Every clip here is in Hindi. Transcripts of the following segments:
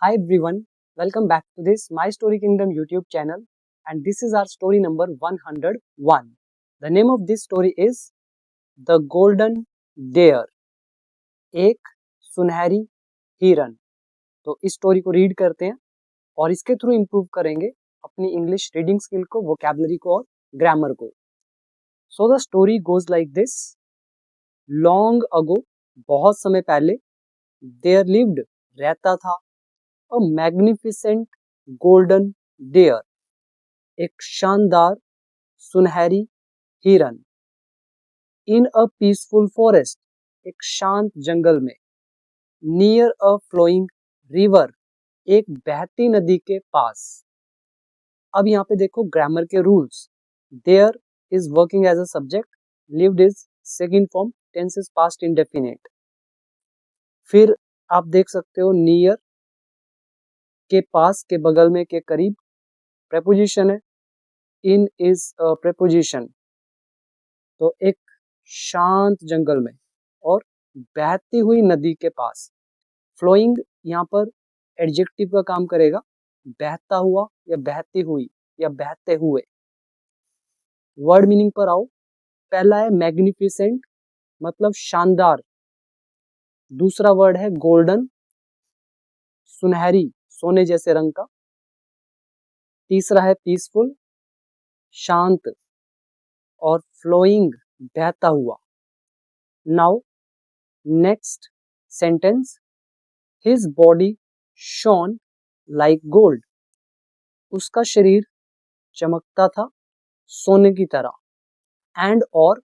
Hi everyone, welcome back to this My Story Kingdom YouTube channel, and this is our story number 101. The name of this story is The Golden Deer, एक सुनहरी हिरन। तो इस स्टोरी को रीड करते हैं और इसके थ्रू इम्प्रूव करेंगे अपनी इंग्लिश रीडिंग स्किल को, वोकैबुलरी को और ग्रामर को। So the story goes like this. Long ago, बहुत समय पहले, देयर लिव्ड, रहता था, अ मैग्निफिसेंट गोल्डन डेयर, एक शानदार सुनहरी हिरन, इन अ पीसफुल फॉरेस्ट, एक शांत जंगल में, नियर अ फ्लोइंग रिवर, एक बहती नदी के पास। अब यहाँ पे देखो ग्रामर के rules. There is working as a subject, lived is second form, tense is past indefinite. फिर आप देख सकते हो नियर के पास, के बगल में, के करीब प्रेपोजिशन है, इन इज प्रेपोजिशन। तो एक शांत जंगल में और बहती हुई नदी के पास। फ्लोइंग यहाँ पर एडजेक्टिव का काम करेगा, बहता हुआ या बहती हुई या बहते हुए। वर्ड मीनिंग पर आओ। पहला है मैग्निफिसेंट, मतलब शानदार। दूसरा वर्ड है गोल्डन, सुनहरी, सोने जैसे रंग का। तीसरा है पीसफुल, शांत, और फ्लोइंग, बहता हुआ। Now next sentence, his body shown like gold, उसका शरीर चमकता था सोने की तरह। एंड और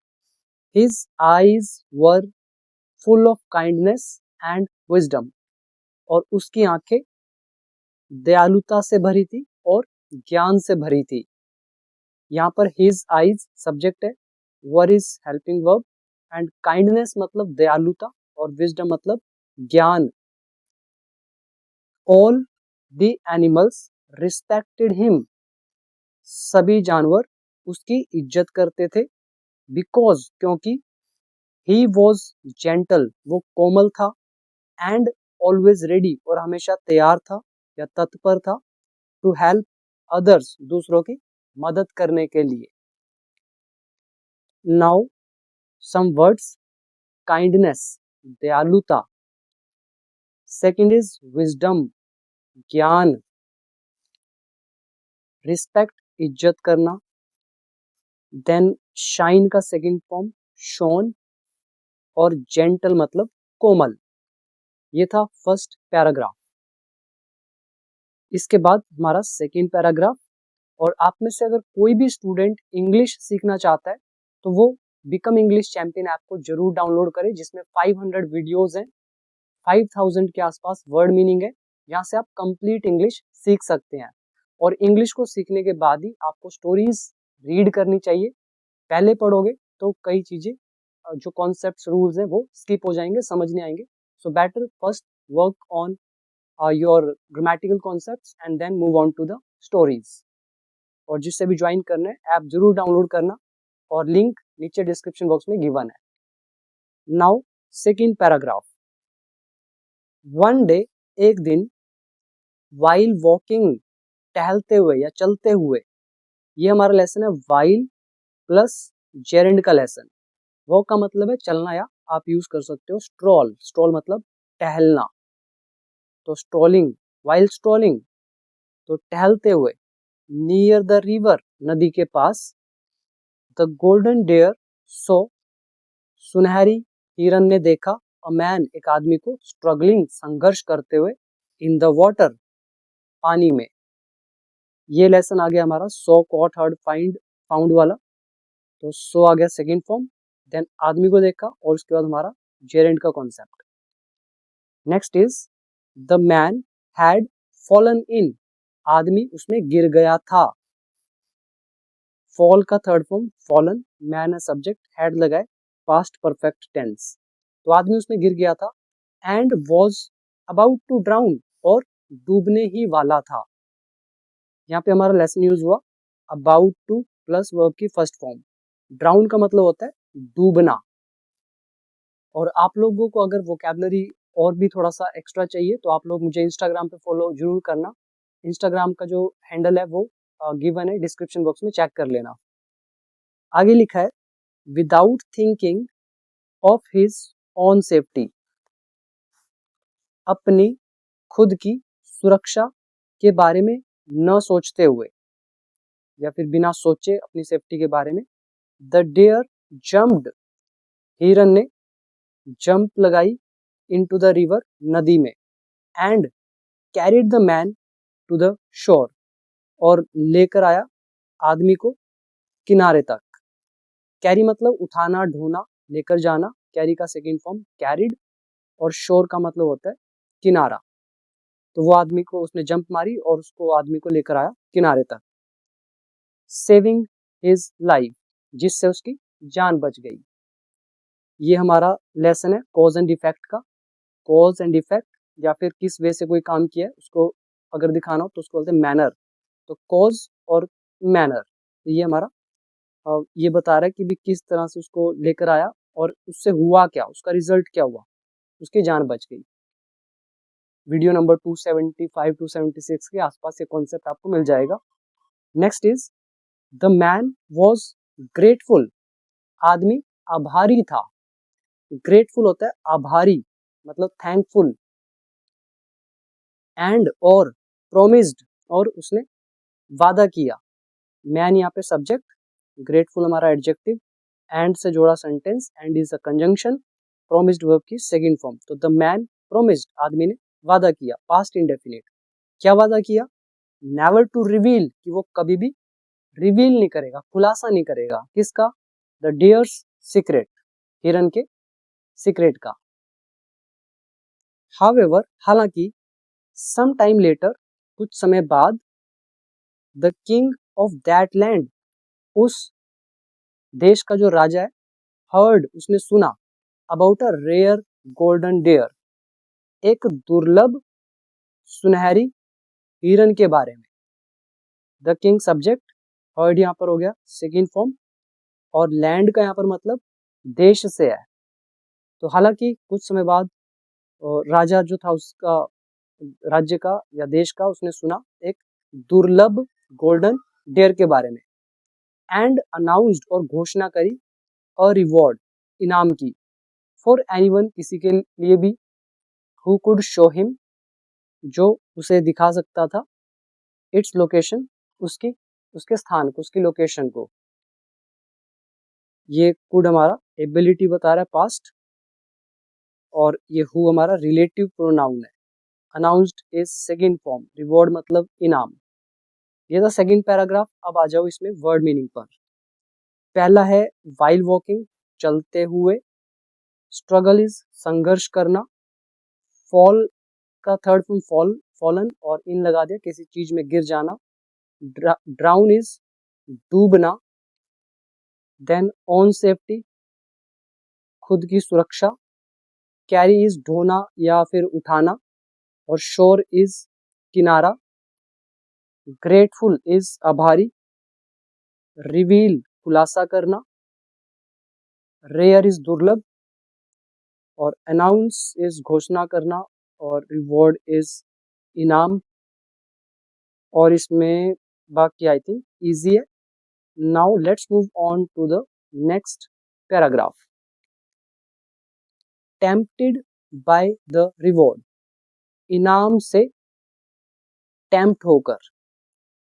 his eyes were full of kindness and wisdom, और उसकी आंखें दयालुता से भरी थी और ज्ञान से भरी थी। यहाँ पर हिज आईज सब्जेक्ट है, were is helping verb, and kindness मतलब दयालुता और विजडम मतलब ज्ञान। All the animals respected him, सभी जानवर उसकी इज्जत करते थे। बिकॉज, क्योंकि, ही वॉज जेंटल, वो कोमल था, एंड ऑलवेज रेडी, और हमेशा तैयार था या तत्पर था, टू हेल्प अदर्स, दूसरों की मदद करने के लिए। Now some words. काइंडनेस, दयालुता। सेकंड इज विजडम, ज्ञान। रिस्पेक्ट, इज्जत करना। देन शाइन का सेकंड फॉर्म शोन, और जेंटल मतलब कोमल। ये था फर्स्ट पैराग्राफ। इसके बाद हमारा सेकंड पैराग्राफ। और आप में से अगर कोई भी स्टूडेंट इंग्लिश सीखना चाहता है तो वो बिकम इंग्लिश चैंपियन ऐप को जरूर डाउनलोड करें, जिसमें 500 वीडियोस हैं, 5000 के आसपास वर्ड मीनिंग है। यहाँ से आप कंप्लीट इंग्लिश सीख सकते हैं। और इंग्लिश को सीखने के बाद ही आपको स्टोरीज रीड करनी चाहिए। पहले पढ़ोगे तो कई चीजें, जो कॉन्सेप्ट्स, रूल्स हैं, वो स्किप हो जाएंगे, समझ नहीं आएंगे। So better first work on your grammatical concepts and then move on to the stories. और जिससे भी ज्वाइन करना है ऐप जरूर डाउनलोड करना, और लिंक नीचे डिस्क्रिप्शन बॉक्स में गिवन है। Now second paragraph. One day, एक दिन, वाइल वॉकिंग, टहलते हुए या चलते हुए। ये हमारा लेसन है वाइल प्लस जेरेंड का लेसन। वॉक का मतलब है चलना, या आप यूज कर सकते हो स्ट्रॉल, स्ट्रॉल मतलब टहलना। तो स्ट्रॉलिंग, वाइल स्ट्रॉलिंग, तो टहलते हुए, नियर द रिवर, नदी के पास, द गोल्डन डेयर सो, सुनहरी हिरन ने देखा, अ मैन, एक आदमी को, स्ट्रगलिंग, संघर्ष करते हुए, इन द वाटर, पानी में। ये लेसन आ गया हमारा सो, कॉट, हर्ड, फाइंड, फाउंड वाला। तो सो आ गया सेकंड फॉर्म, देन आदमी को देखा, और उसके बाद हमारा जेरेंड का concept. Next is the man had fallen in, आदमी उसमें गिर गया था। फॉल का थर्ड फॉर्म फॉलन, मैन है सब्जेक्ट, हैड लगाए, पास्ट परफेक्ट टेंस। तो आदमी उसमें गिर गया था। And was about to drown, और डूबने ही वाला था। यहाँ पे हमारा लेसन यूज हुआ अबाउट टू प्लस वर्ब की फर्स्ट फॉर्म। ड्राउन का मतलब होता है डूबना। और आप लोगों को अगर वोकैबुलरी और भी थोड़ा सा एक्स्ट्रा चाहिए तो आप लोग मुझे इंस्टाग्राम पे फॉलो जरूर करना। इंस्टाग्राम का जो हैंडल है वो गिवन है, डिस्क्रिप्शन बॉक्स में चेक कर लेना। आगे लिखा है without thinking of his own safety, अपनी खुद की सुरक्षा के बारे में न सोचते हुए या फिर बिना सोचे अपनी सेफ्टी के बारे में, द डेयर जम्प्ड, हिरन ने जंप लगाई, इनटू द रिवर, नदी में, and carried the man to the shore, और लेकर आया आदमी को किनारे तक। कैरी मतलब उठाना, ढोना, लेकर जाना, कैरी का सेकेंड फॉर्म कैरिड, और शोर का मतलब होता है किनारा। तो वो आदमी को उसने जंप मारी और उसको आदमी को लेकर आया किनारे तक। सेविंग हिज लाइफ, जिससे उसकी जान बच गई। ये हमारा लेसन है कॉज एंड इफेक्ट का। कॉज एंड इफेक्ट या फिर किस वे से कोई काम किया है उसको अगर दिखाना हो तो उसको बोलते हैं मैनर। तो कॉज और मैनर, ये हमारा ये बता रहा है कि भी किस तरह से उसको लेकर आया और उससे हुआ क्या, उसका रिजल्ट क्या हुआ, उसकी जान बच गई। वीडियो नंबर 275 276 के आसपास ये कॉन्सेप्ट आपको मिल जाएगा। Next is the man was grateful, आदमी आभारी था। ग्रेटफुल होता है आभारी, मतलब थैंकफुल। एंड और प्रोमिस्ड, और उसने वादा किया। मैन यहाँ पे सब्जेक्ट, ग्रेटफुल हमारा एडजेक्टिव, एंड से जोड़ा sentence, and is a conjunction, promised verb की सेकंड फॉर्म। तो द मैन प्रोमिस्ड, आदमी ने वादा किया, पास्ट इंडेफिनिट। क्या वादा किया? नेवर टू रिवील, कि वो कभी भी रिवील नहीं करेगा, खुलासा नहीं करेगा। किसका? द डियर्स सीक्रेट, हिरन के सीक्रेट का। हाउएवर, हालांकि, सम टाइम लेटर, कुछ समय बाद, the king of that land, उस देश का जो राजा है, हर्ड, उसने सुना, about a rare golden deer, एक दुर्लभ सुनहरी हिरन के बारे में। द किंग सब्जेक्ट, हर्ड यहाँ पर हो गया सेकेंड फॉर्म, और लैंड का यहाँ पर मतलब देश से है। तो हालांकि कुछ समय बाद राजा जो था उसका, राज्य का या देश का, उसने सुना एक दुर्लभ गोल्डन डेयर के बारे में। एंड अनाउंस्ड, और घोषणा करी, अ रिवॉर्ड, इनाम की, फॉर एनीवन, किसी के लिए भी, हु कुड शो हिम, जो उसे दिखा सकता था, इट्स लोकेशन, उसके स्थान को, उसकी लोकेशन को। ये कुड हमारा एबिलिटी बता रहा है पास्ट, और ये हु हमारा रिलेटिव प्रोनाउन है। Announced is second form, reward मतलब इनाम। ये था सेकेंड पैराग्राफ। अब आ जाओ इसमें वर्ड मीनिंग पर। पहला है वाइल वॉकिंग, चलते हुए। स्ट्रगल इज संघर्ष करना। फॉल का थर्ड फॉर्म फॉल, फॉलन, और इन लगा दिया, किसी चीज में गिर जाना। ड्राउन इज डूबना। देन ऑन सेफ्टी, खुद की सुरक्षा। कैरी इज ढोना या फिर उठाना, और शोर इज किनारा। ग्रेटफुल इज आभारी। रिवील खुलासा करना। रेयर इज दुर्लभ, और अनाउंस इज घोषणा करना, और रिवॉर्ड इज इनाम। और इसमें बाकी आई थिंक इजी है। Now let's move on to the next paragraph. Tempted by the reward, इनाम से टेम्प्ट होकर।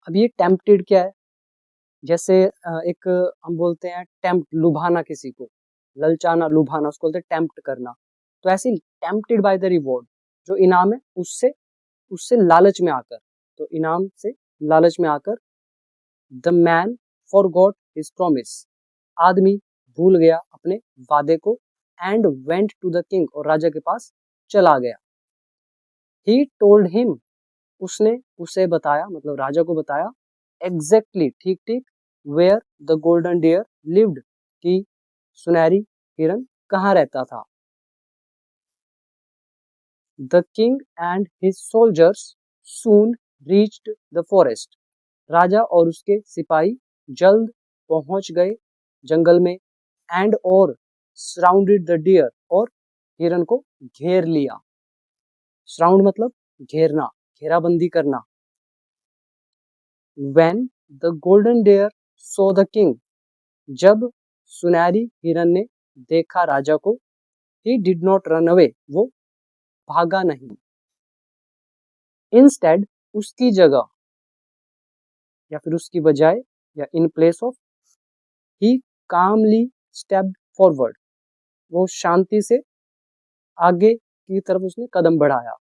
अब ये टेम्प्टेड क्या है? जैसे एक हम बोलते हैं टेम्प्ट, लुभाना, किसी को ललचाना, लुभाना, उसको बोलते हैं टेम्प्ट करना। तो ऐसे टेम्प्टेड बाय द रिवॉर्ड, जो इनाम है उससे उससे लालच में आकर, तो इनाम से लालच में आकर। The man forgot his promise, आदमी भूल गया अपने वादे को। And went to the king, और राजा के पास चला गया। ही टोल्ड हिम, उसने उसे बताया, मतलब राजा को बताया, एग्जैक्टली, ठीक ठीक, where the golden deer lived, की सुनहरी हिरन कहाँ रहता था। The king and his soldiers soon reached the forest, राजा और उसके सिपाही जल्द पहुंच गए जंगल में। एंड और सराउंडेड द डियर, और हिरन को घेर लिया। सराउंड मतलब घेरना, घेराबंदी करना। When the golden deer saw the king, जब सुनहरी हिरन ने देखा राजा को, he did not run away, वो भागा नहीं। Instead, उसकी जगह या फिर उसकी बजाय या in place of, he calmly stepped forward, वो शांति से आगे की तरफ उसने कदम बढ़ाया।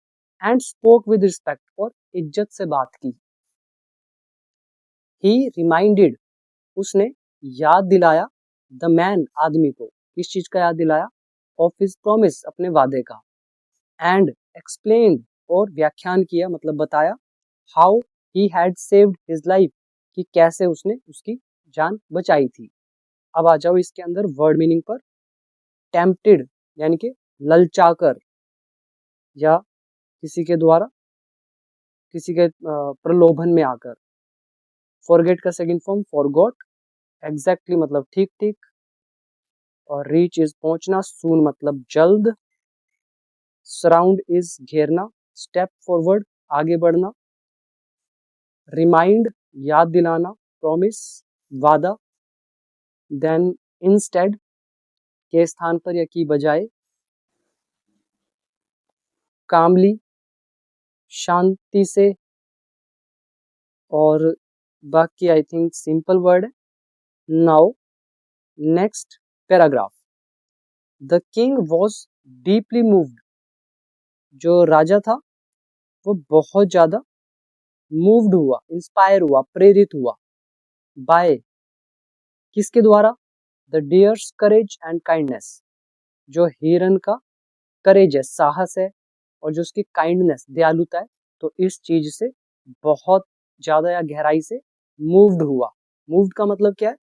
And spoke with respect, और इज्जत से बात की। He reminded, उसने याद दिलाया, द मैन, आदमी को, किस चीज का याद दिलाया, ऑफ हिज प्रॉमिस, अपने वादे का। एंड एक्सप्लेन, और व्याख्यान किया मतलब बताया, how he had saved his life, कि कैसे उसने उसकी जान बचाई थी। अब आ जाओ इसके अंदर वर्ड मीनिंग पर। टेम्प्टेड यानी कि ललचाकर, या किसी के द्वारा किसी के प्रलोभन में आकर। फॉरगेट का सेकंड फॉर्म फॉरगॉट, एग्जैक्टली मतलब ठीक ठीक, और रीच इज पहुंचना, सून मतलब जल्द, सराउंड इज घेरना, स्टेप फॉरवर्ड आगे बढ़ना, रिमाइंड याद दिलाना, प्रॉमिस वादा, देन इंस्टेड के स्थान पर या की बजाय, कामली शांति से, और बाकी आई थिंक सिंपल वर्ड है। Now next paragraph. The king was deeply moved, जो राजा था वो बहुत ज्यादा मूव्ड हुआ, इंस्पायर हुआ, प्रेरित हुआ, बाय, किसके द्वारा, the dears courage and kindness, जो हिरन का करेज है, साहस है, और जो उसकी काइंडनेस, दयालुता है, तो इस चीज से बहुत ज्यादा या गहराई से मूव्ड हुआ। मूव्ड का मतलब क्या है,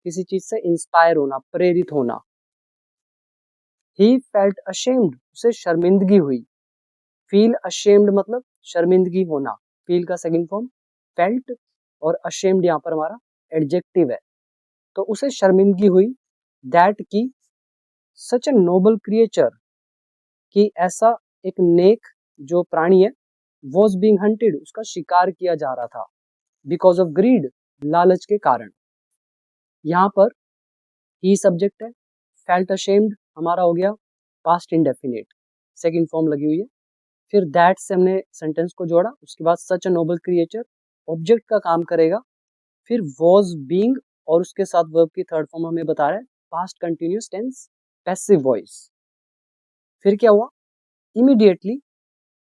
किसी चीज से इंस्पायर होना, प्रेरित होना। ही फेल्ट अशेम्ड, उसे शर्मिंदगी हुई। फील अशेम्ड मतलब शर्मिंदगी होना, फील का सेकंड फॉर्म फेल्ट, और अशेम्ड यहाँ पर हमारा एडजेक्टिव है, तो उसे शर्मिंदगी हुई, दैट की सच ए नोबल क्रिएचर, कि ऐसा एक नेक जो प्राणी है, वॉज बीइंग हंटेड, उसका शिकार किया जा रहा था, बिकॉज ऑफ ग्रीड, लालच के कारण। यहाँ पर ही सब्जेक्ट है, फेल्ट अशेम्ड हमारा हो गया पास्ट इंडेफिनिट, सेकंड फॉर्म लगी हुई है, फिर दैट से हमने सेंटेंस को जोड़ा, उसके बाद सच अ नोबल क्रिएचर ऑब्जेक्ट का काम करेगा, फिर वॉज बीइंग, और उसके साथ वर्ब की थर्ड फॉर्म हमें बता रहा है past continuous tense passive voice. फिर क्या हुआ, इमीडिएटली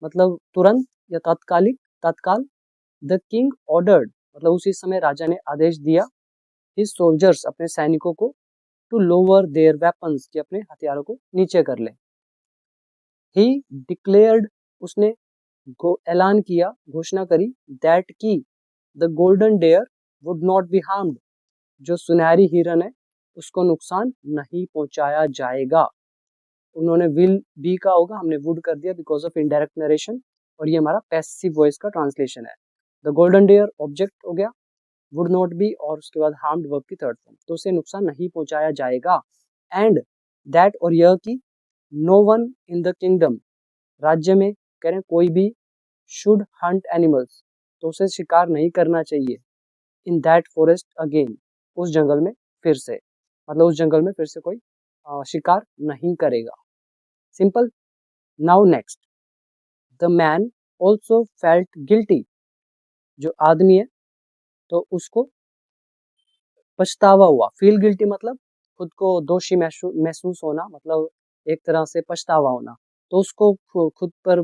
मतलब तुरंत या तात्कालिक, तत्काल, द किंग ऑर्डर्ड मतलब उसी समय राजा ने आदेश दिया, हिज सोल्जर्स अपने सैनिकों को, टू लोअर देयर वेपन्स कि अपने हथियारों को नीचे कर ले। ही डिक्लेयर्ड उसने ऐलान किया, घोषणा करी, दैट की the golden deer would not be harmed, जो सुनहरी हिरन है उसको नुकसान नहीं पहुंचाया जाएगा। उन्होंने विल बी का होगा, हमने वुड कर दिया बिकॉज ऑफ इनडायरेक्ट नरेशन, और ये हमारा पैसिव वॉइस का ट्रांसलेशन है। द गोल्डन डेयर ऑब्जेक्ट हो गया, वुड नॉट बी, और उसके बाद हार्म्ड वर्ब की थर्ड फॉर्म, तो उसे नुकसान नहीं पहुंचाया जाएगा। एंड दैट, और यह कि no one in the kingdom, राज्य में कह रहे हैं कोई भी, शुड हंट एनिमल्स, तो उसे शिकार नहीं करना चाहिए, इन दैट फॉरेस्ट अगेन, उस जंगल में फिर से, मतलब उस जंगल में फिर से कोई शिकार नहीं करेगा। Simple. Now next, the man also felt guilty, जो आदमी है तो उसको पछतावा हुआ, फील गिल्टी मतलब खुद को दोषी महसूस होना, मतलब एक तरह से पछतावा होना, तो उसको खुद पर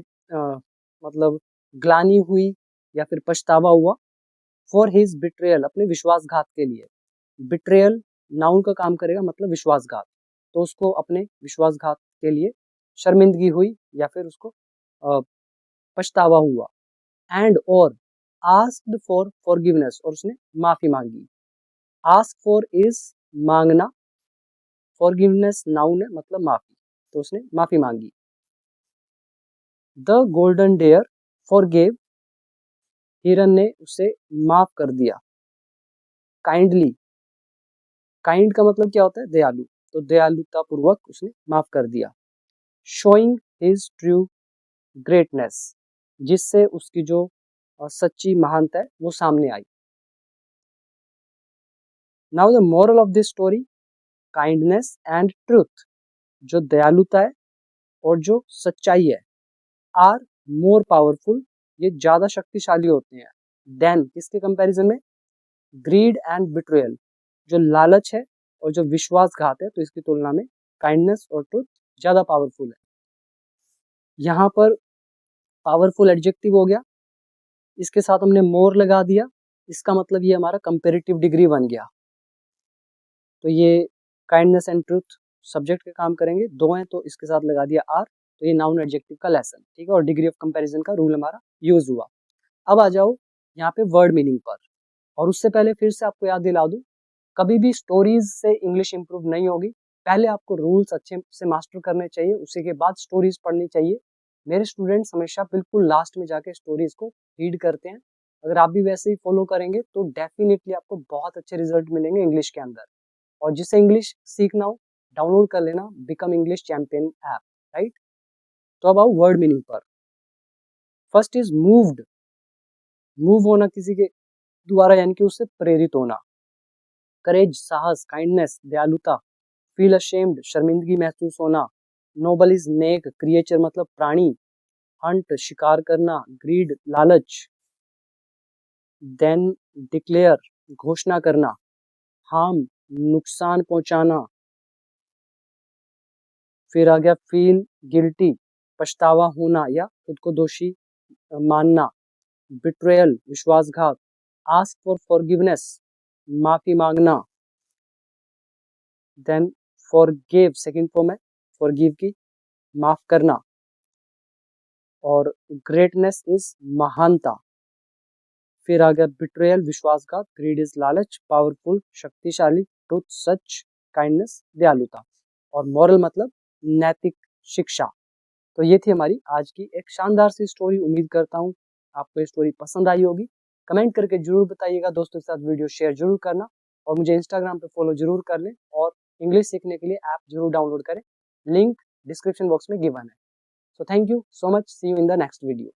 मतलब ग्लानि हुई या फिर पछतावा हुआ, फॉर हिज बिट्रेयल, अपने विश्वासघात के लिए। बिट्रेयल नाउन का काम करेगा, मतलब विश्वासघात, तो उसको अपने विश्वासघात के लिए शर्मिंदगी हुई या फिर उसको पछतावा हुआ। एंड और आस्क्ड फॉर फॉरगिवनेस, और उसने माफी मांगी। आस्क फॉर इज मांगना, फॉरगिवनेस नाउन है मतलब माफी, तो उसने माफी मांगी। द गोल्डन डेयर फॉरगेव, हिरन ने उसे माफ कर दिया। काइंडली, काइंड का मतलब क्या होता है, दयालु, तो दयालुता पूर्वक उसने माफ कर दिया। शोइंग हिज ट्रू ग्रेटनेस, जिससे उसकी जो सच्ची महानता है वो सामने आई। Now the moral of this story, kindness and truth, जो दयालुता है और जो सच्चाई है, आर मोर पावरफुल, ये ज्यादा शक्तिशाली होते हैं, देन किसके कंपैरिजन में, ग्रीड एंड बिट्रेयल, जो लालच है और जो विश्वासघात है, तो इसकी तुलना में काइंडनेस और ट्रुथ ज्यादा पावरफुल है। यहाँ पर पावरफुल एडजेक्टिव हो गया, इसके साथ हमने मोर लगा दिया, इसका मतलब ये हमारा कंपेरेटिव डिग्री बन गया। तो ये काइंडनेस एंड ट्रुथ सब्जेक्ट के काम करेंगे, दो हैं तो इसके साथ लगा दिया आर, तो ये नाउन एडजेक्टिव का लेसन, ठीक है, और डिग्री ऑफ कंपैरिजन का रूल हमारा यूज हुआ। अब आ जाओ यहाँ पे वर्ड मीनिंग पर, और उससे पहले फिर से आपको याद दिला दूं, कभी भी स्टोरीज से इंग्लिश इंप्रूव नहीं होगी, पहले आपको रूल्स अच्छे से मास्टर करने चाहिए, उसी के बाद स्टोरीज पढ़नी चाहिए। मेरे स्टूडेंट्स हमेशा बिल्कुल लास्ट में जाके स्टोरीज को रीड करते हैं, अगर आप भी वैसे ही फॉलो करेंगे तो डेफिनेटली आपको बहुत अच्छे रिजल्ट मिलेंगे इंग्लिश के अंदर। और जिसे इंग्लिश सीखना हो डाउनलोड कर लेना become English champion app, right. तो अब आओ वर्ड मीनिंग पर। फर्स्ट इज मूव्ड, मूव होना किसी के द्वारा यानी कि उससे प्रेरित होना। करेज साहस, काइंडनेस दयालुता, फील अशेम्ड शर्मिंदगी महसूस होना, नोबल इज नेक क्रिएचर मतलब प्राणी, हंट शिकार करना, ग्रीड लालच, देन डिक्लेयर घोषणा करना, हार्म नुकसान पहुंचाना, फिर आ गया फील गिल्टी पछतावा होना या खुद को दोषी मानना, बिट्रेयल विश्वासघात, आस्क फॉर फॉरगिवनेस माफी मांगना, देन फॉरगिव सेकंड फॉर्म है फॉरगिव की माफ करना, और ग्रेटनेस इज महानता, फिर आ गया बिट्रेयल विश्वासघात, ग्रीड इज लालच पावरफुल शक्तिशाली, ट्रुथ सच, काइंडनेस दयालुता, और मॉरल मतलब नैतिक शिक्षा। तो ये थी हमारी आज की एक शानदार सी स्टोरी। उम्मीद करता हूँ आपको ये स्टोरी पसंद आई होगी। कमेंट करके जरूर बताइएगा, दोस्तों के साथ वीडियो शेयर जरूर करना, और मुझे इंस्टाग्राम पे फॉलो जरूर कर लें, और इंग्लिश सीखने के लिए ऐप जरूर डाउनलोड करें, लिंक डिस्क्रिप्शन बॉक्स में गिवन है। So thank you so much, see you in the next video.